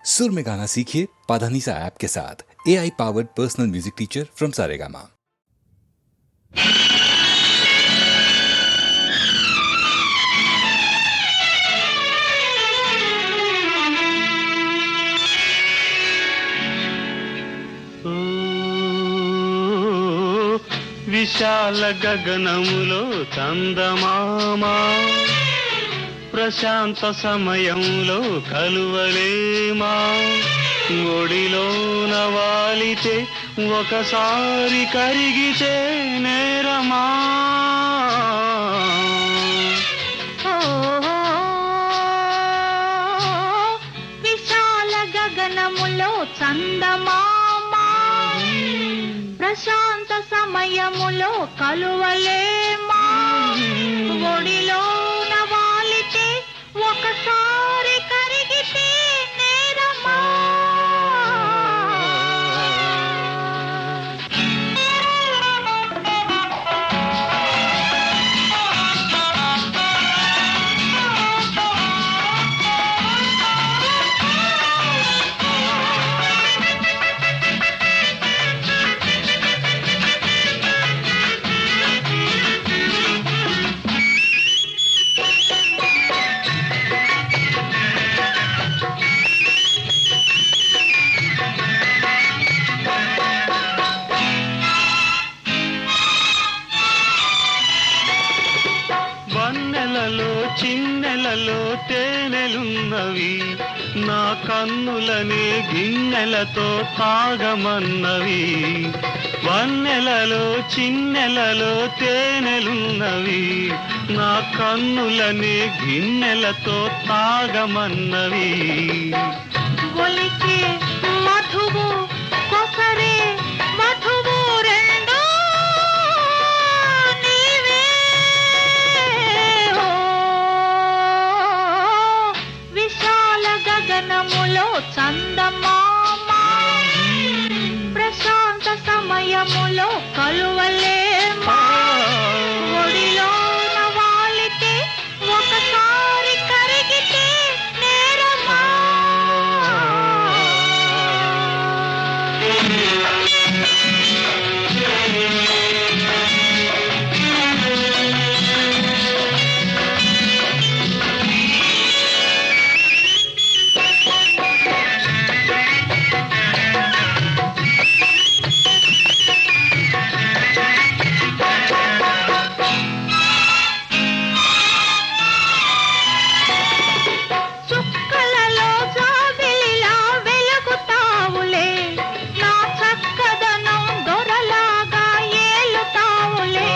सुर में गाना सीखिए पाधानीसा ऐप के साथ। AI powered personal music teacher from Saregama. విశాల గగనములో చందమామా ప్రశాంత సమయంలో కలువలేమా ఒడిలోన వాలితే ఒకసారి కరిగితే నేరమా విశాల గగనములో చందమామా ప్రశాంత సమయములో కలువలేమా ఒడిలోన వాలితే ఒకసారి కరిగితే నేరమా చిన్నెలలో తేనెలున్నవి నా కన్నులనే గిన్నెలతో తాగమన్నవి వన్నెలలో చిన్నెలలో తేనెలున్నవి నా కన్నులనే గిన్నెలతో తాగమన్నవి ఒలికే మధువు కొసరే మధువు రెండు నీవే విశాల గగనములో చందమామా ప్రశాంత సమయములో కలువలేమా ఒడిలోన వాలితే ఒకసారి కరిగితే నేరమా చుక్కలలో జాబిలిలా వెలుగుతావులే నా చక్కదనం దొరలాగా ఏలుతావులే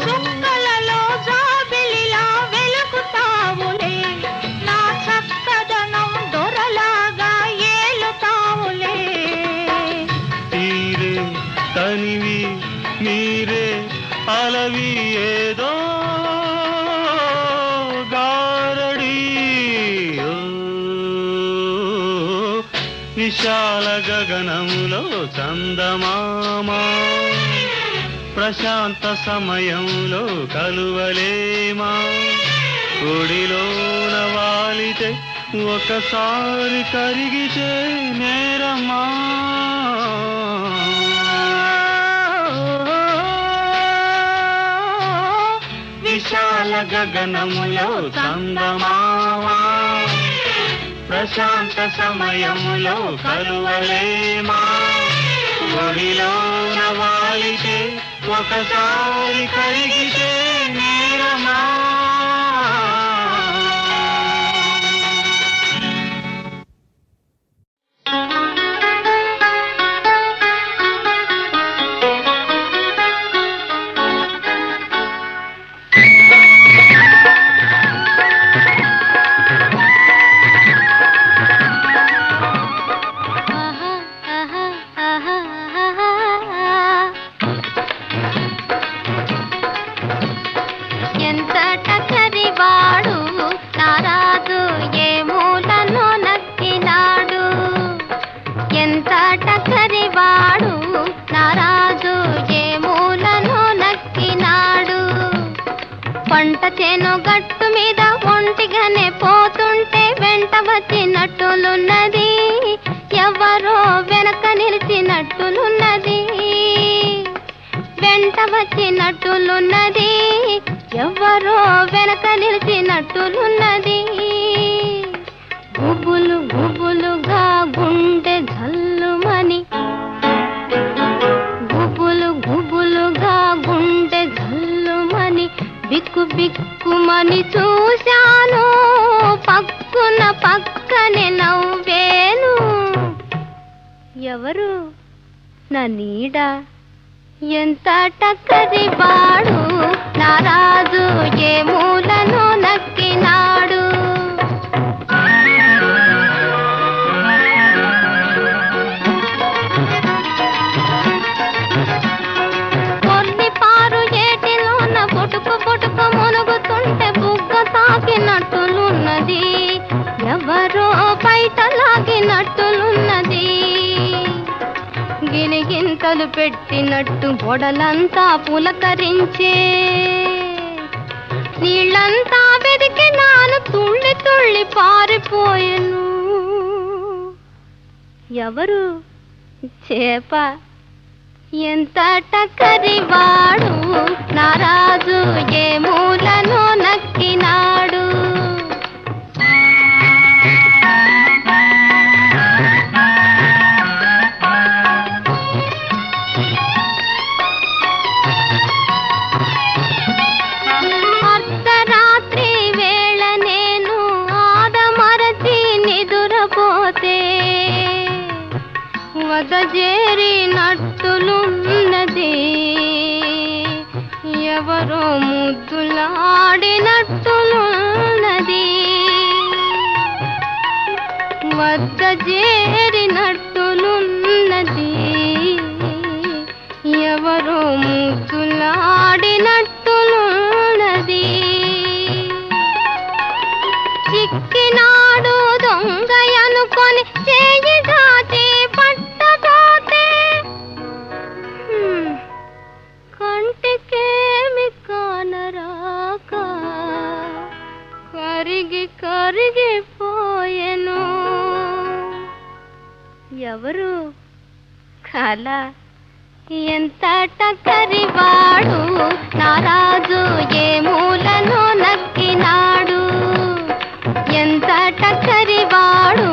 చుక్కలలో జాబిలిలా వెలుగుతావులే నా చక్కదనం దొరలాగా ఏలుతావులే తీరే తనివి మీరే అలవి ఏదో గారడి విశాల గగనములో చందమామా ప్రశాంత సమయంలో కలువలేమా ఒడిలోన వాలితే ఒకసారి కరిగితే నేరమా విశాల గగనములో చందమామా ప్రశాంత సమయములో కలువలేమా ఒడిలోన వాలితే ఒకసారి కరిగితే నేరమా పంట చేను గట్టు మీద ఒంటిగానే పోతుంటే వెంట వచ్చినట్టులున్నది. వెంట వచ్చినట్టులున్నది, ఎవరో వెనక నిలిచినట్టులున్నది. గుబులు గుబులుగా గుండె జల్లుమని, గుబులు గుబులుగా గుండె జల్లుమని, బిక్కు బిక్కుమని చూశాను, పక్కున పక్కనే నవ్వేను. ఎవరు నా నీడ, ఎంత టక్కరివాడు, నా రాజు ఏ మూలను నక్కినాడు. కొన్ని పారు ఏటిలోన పొటుకు పొటుకు మునుగుతుంటే బుగ్గ తాకినట్టులున్నది, ఎవరో బయట లాగినట్టులున్నది. గిలిగింతలు పెట్టినట్టు గొడలంతా పులకరించే, నీళ్ళంతా వెదికి నాను తుళ్ళి తుళ్ళి పారిపోయెను. ఎవరు చేప, ఎంత టక్కరివాడు, నా రాజు ఏ మూలను నక్కినాడు. అర్ధరాత్రి వేళ నేను ఆదమరచి నిదురపోతే, వదజేరినట్టులున్నది, ఎవరో ముద్దులాడినట్టులున్నది. వదజేరినట్టులున్నది, ఎవరో ముద్దులాడినట్టులున్నది. చిక్కినాడు దొంగయనుకొని చేయి దాచి పట్టబోతే, కంటికేమి కానరాక కరిగి కరిగిపోయెను. ఎవరు కల, ఎంత టక్కరివాడు, నా రాజు ఏ మూలను నక్కినాడు. ఎంత టక్కరివాడు,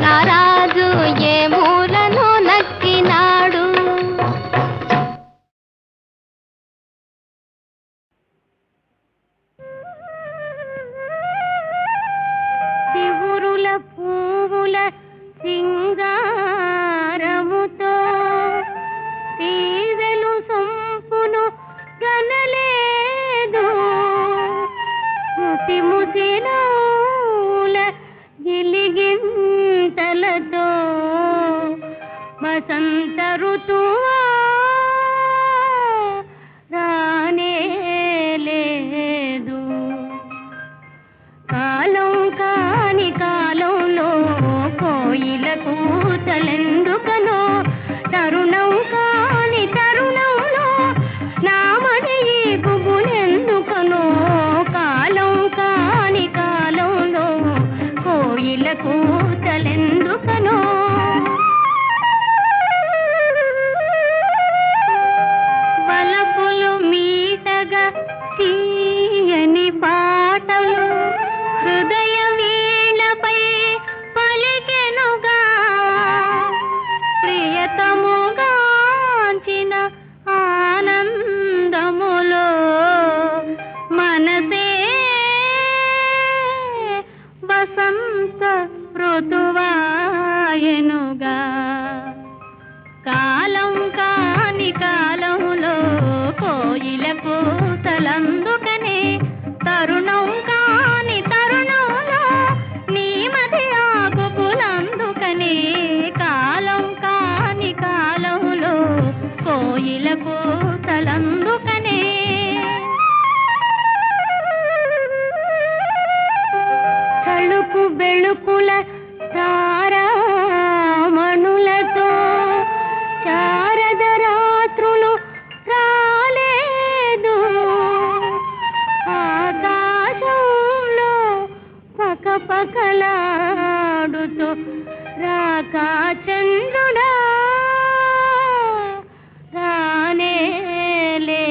నా రాజు ఏ మూలను నక్కినాడు. శివురుల పువ్వుల సింగారముతో తీవెలు సొంపును కనలేదు, ముసి ముసినూల గిలిగింతలతో వసంత ఋతువా రానే లేదు. కాలం కాని కాలంలో కోయిల కూతలెందుకనో, తరుణం కాని తరుణంలో నామని గుబులెందుకనో. కాలం కాని కాలంలో కోయిల కూతలెందుకనో. వలపులు మీటగా తీయని పాటలు హృదయ వీణపై పలికెనుగా, ప్రియతముగాంచిన ఆనందములో మనసే వసంత ఋతువాయెనుగా. కాలం కాని కాలంలో కోయిల కూతలందుకనే, తరుణం కాని తరుణంలో నీ మది ఆకుపులందుకనే. కాలం కాని కాలంలో కోయిల కూతలందుకనే. తళుకు బెళుకుల తారామణులతో శారద రాత్రులు రాలేదు, ఆకాశంలో పకపకలాడుతూ రాకా చంద్రుడా రానే లేదు.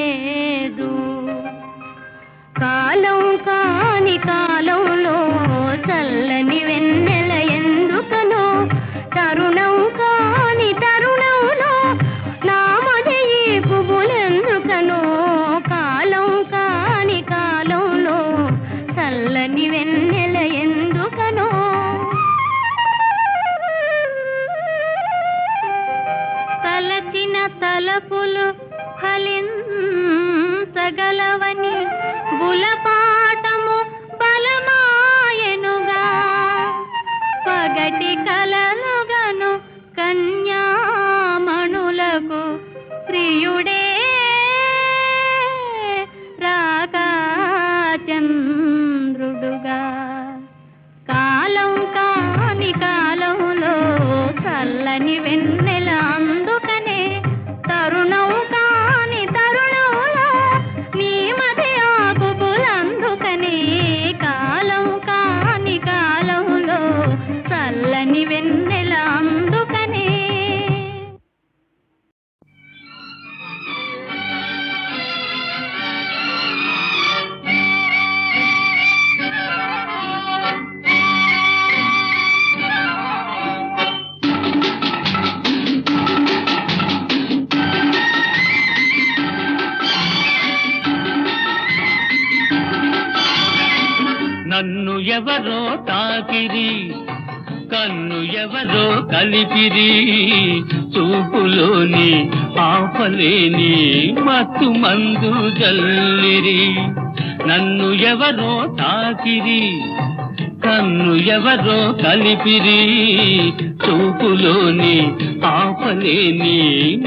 తలపులు ఫలించగలవని బులపాటము బలమాయనుగా పగటి కలలుగను కన్యామణులకు ప్రియుడే రాకాచంద్రుడుగా కాలం కాని కాలంలో చల్లని వెన్నెల అందుకనే తరుణం కాని తరుణంలో నీ మది ఆకుపులందుకనే కాలం కాని కాలంలో చల్లని వెన్నెల అందుకనే నన్ను ఎవరో తాకిరి కన్ను ఎవరో కలిపిరి చూపులోని ఆపలేని మత్తు మందు జల్లిరి నన్ను ఎవరో తాకిరి కన్ను ఎవరో కలిపిరి చూపులోని ఆపలేని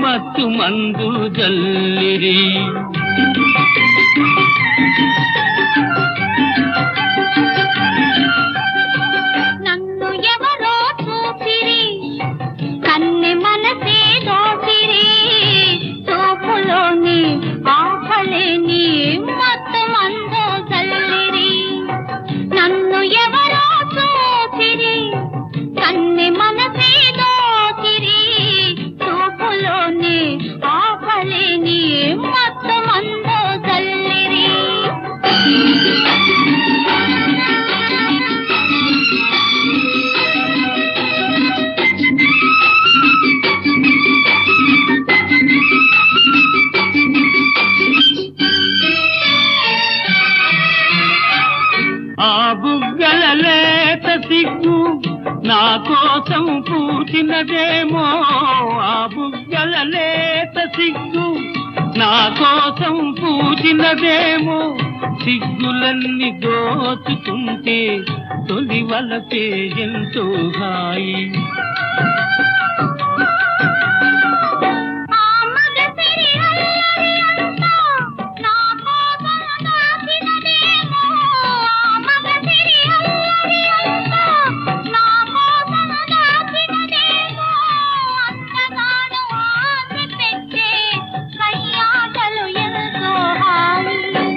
మత్తు మందు జల్లిరి నన్ను ఎవరో చూపిరి కన్నె మనసే దోపిరి చూపులోని ఆపలేని మత్తు మందు జల్లిరి నన్ను ఎవరో చూపిరి కన్నె మనసే దోపిరి చూపులోని ఆపలేని మత్తు మందు జల్లిరి ఆ బుగ్గల లేత సిగ్గు నా కోసం పూచినదేమో ఆ బుగ్గల లేత సిగ్గు నా కోసం పూచినదేమో సిగ్గులన్నీ దోచుకుంటే తొలి వలపే ఎంతో హాయి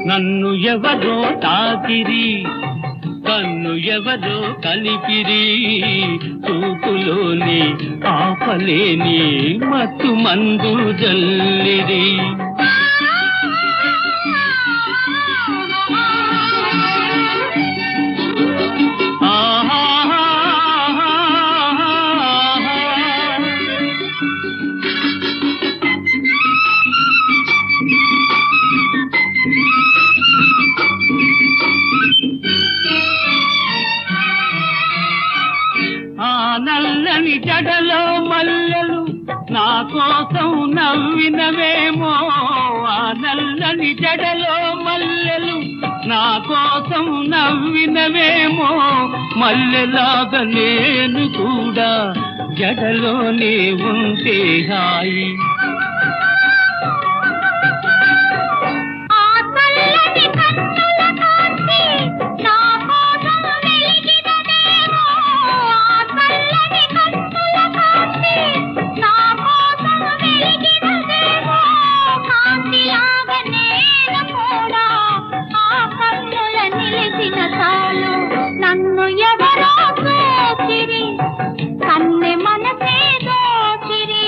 నన్ను ఎవరో తాకిరి కన్ను ఎవరో కలిపిరి చూపులోని ఆపలేని మత్తు మందు జల్లిరి నల్లని జడలో మల్లెలు నా కోసం నవ్వినవేమో ఆ నల్లని జడలో మల్లెలు నా కోసం నవ్వినవేమో మల్లెలాగా నేను కూడా జడలోనే ఉంటే హాయి నన్ను ఎవరో చూపిరి కన్నె మనసే దోచిరి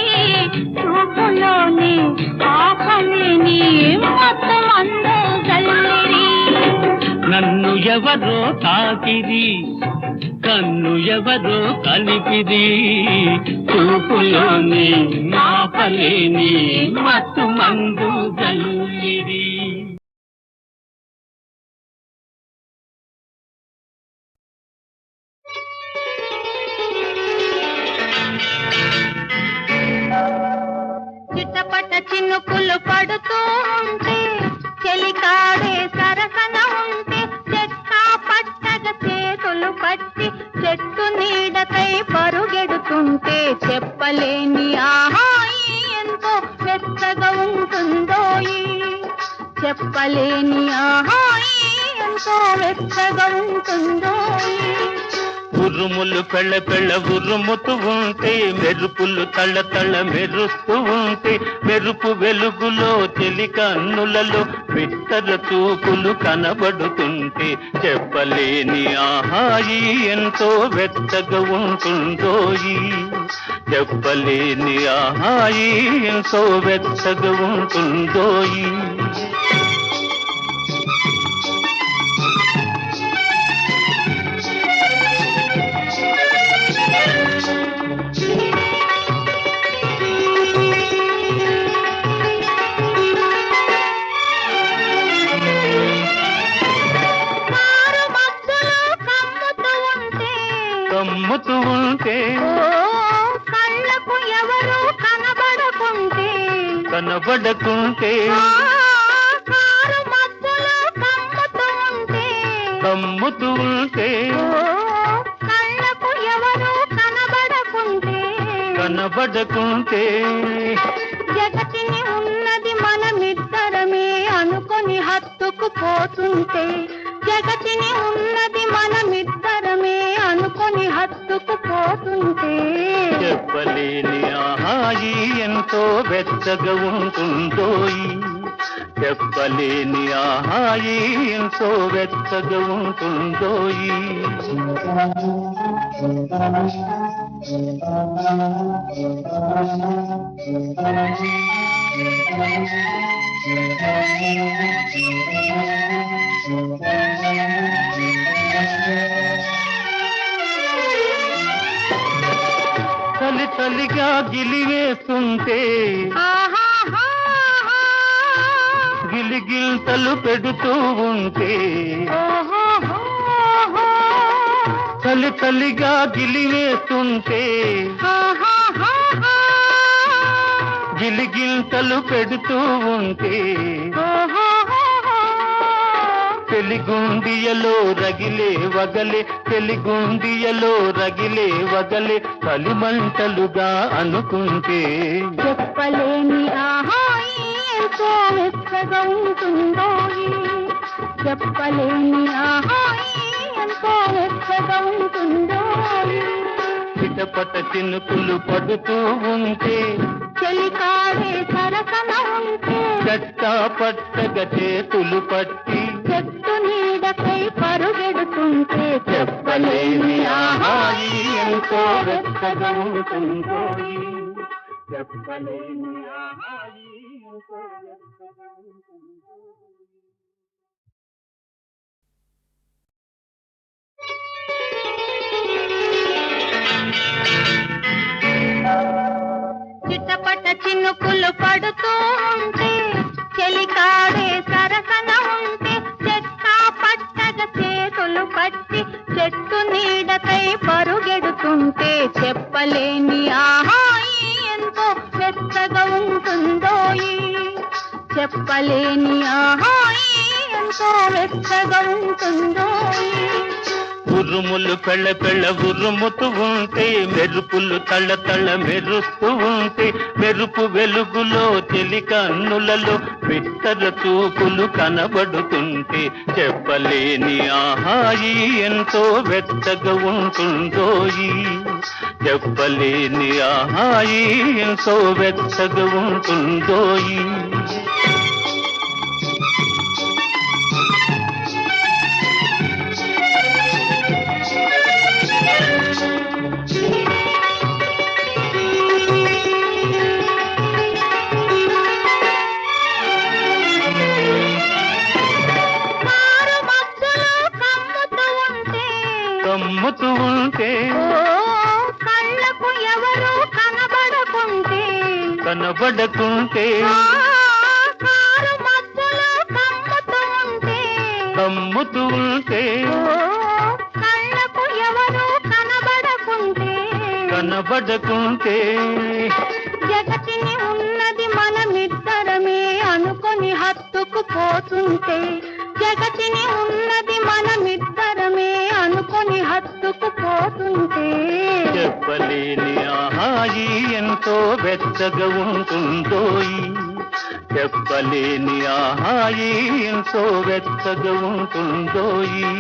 చూపులోని ఆపలేని మత్తు మందు జల్లిరి నన్ను ఎవరో తాకిరి కన్ను ఎవరో కలిపిరి చూపులోని ఆపలేని మత్తు మందు జల్లిరి చిట్టపట చినుకులు పడుతూ ఉంటే చెలికాడే సరసన ఉంటే చెక్క పట్టగ చేతులు పట్టి చెట్టు నీడకై పరుగెడుతుంటే చెప్పలేని ఆహాయి ఎంతో వెచ్చగా ఉంటుందోయి చెప్పలేని ఆహాయి ఎంతో వెచ్చగా ఉంటుందోయి ఉరుములు పెళ్ళ పెళ్ళ ఉరుముతూ ఉంటే మెరుపులు తళ్ళ తళ్ళ మెరుస్తూ ఉంటే మెరుపు వెలుగులో చెలి కన్నులలో బిత్తర చూపులు కనబడుతుంటే చెప్పలేని ఆహాయి ఎంతో వెచ్చగా ఉంటుందోయి చెప్పలేని ఆహాయి ఎంతో వెచ్చగా ఉంటుందోయి కమ్ముతూ ఉంటే కళ్ళకు ఎవరు కనబడకుంటే కనబడకుంటే కారు మధ్యలో కమ్ముతూ ఉంటే కళ్ళకు ఎవరు కనబడకుంటే కనబడకుంటే జగతిని ఉన్నది మనమిద్దరమే అనుకొని హత్తుకు పోతుంటే జగతిని ఉన్నది మనమిద్దరమే అనుకొని హత్తుకు పోతుంటే చెప్పలేని ఆహాయి ఎంతో వెచ్చగా ఉంటుందోయి చెప్పలేని ఆహాయి ఎంతో వెచ్చగా ఉంటుందోయి చలి చలిగా గిలివేస్తుంటే గిలిగిల్తలు పెడుతూ ఉంటే చలి చలిగా గిలివేస్తుంటే గిలిగిల్తలు పెడుతూ ఉంటే తెలుగుండియలో రగిలే వగలే తెలుగుండియలో రగిలే వగలే కలిమంటలుగా అనుకుంటే చెప్పలేని ఆహాయి ఎంతో వెచ్చగా ఉంటుందోయి చెప్పలేని ఆహాయి ఎంతో వెచ్చగా ఉంటుందోయి చిటపట చినుకులు పడుతూ ఉంటే చెలికాడే సరసన ఉంటే చట్టా పట్టగ చేతులు పట్టి చెట్టు నీడకై పరుగెడుతుంటే చెప్పలేని ఆహాయి ఎంతో వెచ్చగా ఉంటుందోయి చెప్పలేని ఆహాయి ఎంతో వెచ్చగా ఉంటుందోయి చిట్టపట చినుకులు పడుతూ ఉంటే చెలికాడే సరసన ఉంటే చెక్క పట్టగ చేతులు పట్టి చెట్టు నీడకై పరుగెడుతుంటే చెప్పలేని ఆహాయి ఎంతో వెచ్చగా ఉంటుందోయి చెప్పలేని ఆహాయి ఎంతో వెచ్చగా ఉంటుందోయి ఉరుములు పెళ్ళ పెళ్ళ ఉరుముతూ ఉంటే మెరుపులు తళ్ళ తళ్ళ మెరుస్తూ ఉంటే మెరుపు వెలుగులో చెలి కన్నులలో బిత్తర చూపులు కనబడుతుంటే చెప్పలేని ఆహాయి ఎంతో వెచ్చగా ఉంటుందోయి చెప్పలేని ఆహాయి ఎంతో వెచ్చగా ఉంటుందోయి కమ్ముతూ ఉంటే కళ్ళకు ఎవరు కనబడకుంటే కనబడకుంటే కారు మధ్యలో కమ్ముతూ ఉంటే కళ్ళకు ఎవరు కనబడకుంటే కనబడకుంటే జగతిని ఉన్నది మనమిద్దరమే అనుకొని హత్తుకుపోతుంటే, జగతిని ఉన్నది మనమిద్దరమే అనుకొని హత్తుకుపోతుంటే, చెప్పలేని ఆహాయి ఎంతో వెచ్చగా ఉంటుందోయి, చెప్పలేని ఆహాయి ఎంతో వెచ్చగా ఉంటుందోయి.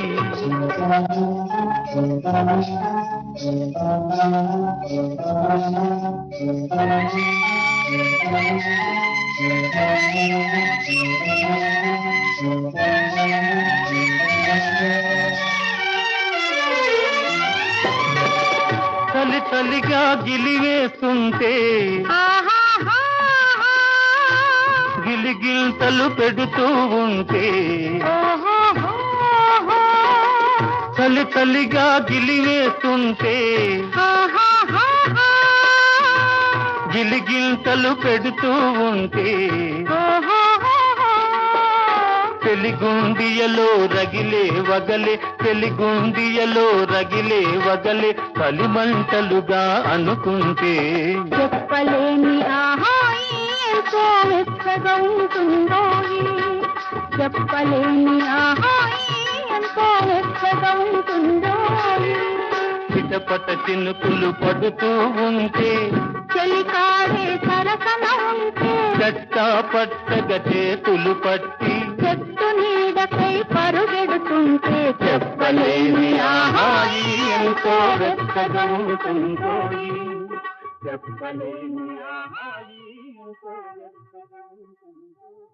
చలి చలిగా గిలివేస్తుంటే ఆహాహాహా. గిలిగిల్తలు పెడుతూ ఉంటే, ఓహోహోహో. చలి చలిగా గిలివేస్తుంటే ఆహాహాహా. గిలిగిల్తలు పెడుతూ ఉంటే, ఓహోహోహో. తెలుగుండియలో రగిలే వగలే, తెలుగుండియలో రగిలే వగలే కలిమంటలుగా అనుకుంటే, చెప్పలేని ఆహాయి ఎంతో వెచ్చగా ఉంటుందోయి, చెప్పలేని ఆహాయి ఎంతో వెచ్చగా ఉంటుందోయి. చిటపట చినుకులు పడుతూ ఉంటే, చెలికాడే సరసన ఉంటే, చట్టా పట్టగా చేతులు పట్టి, చెట్టు నీడకై పరుగెడుతుంటే, చెప్పలేని ఆహాయి ఎంతో వెచ్చగా ఉంటుందోయి, చెప్పలేని ఆహాయి ఎంతో వెచ్చగా ఉంటుందోయి.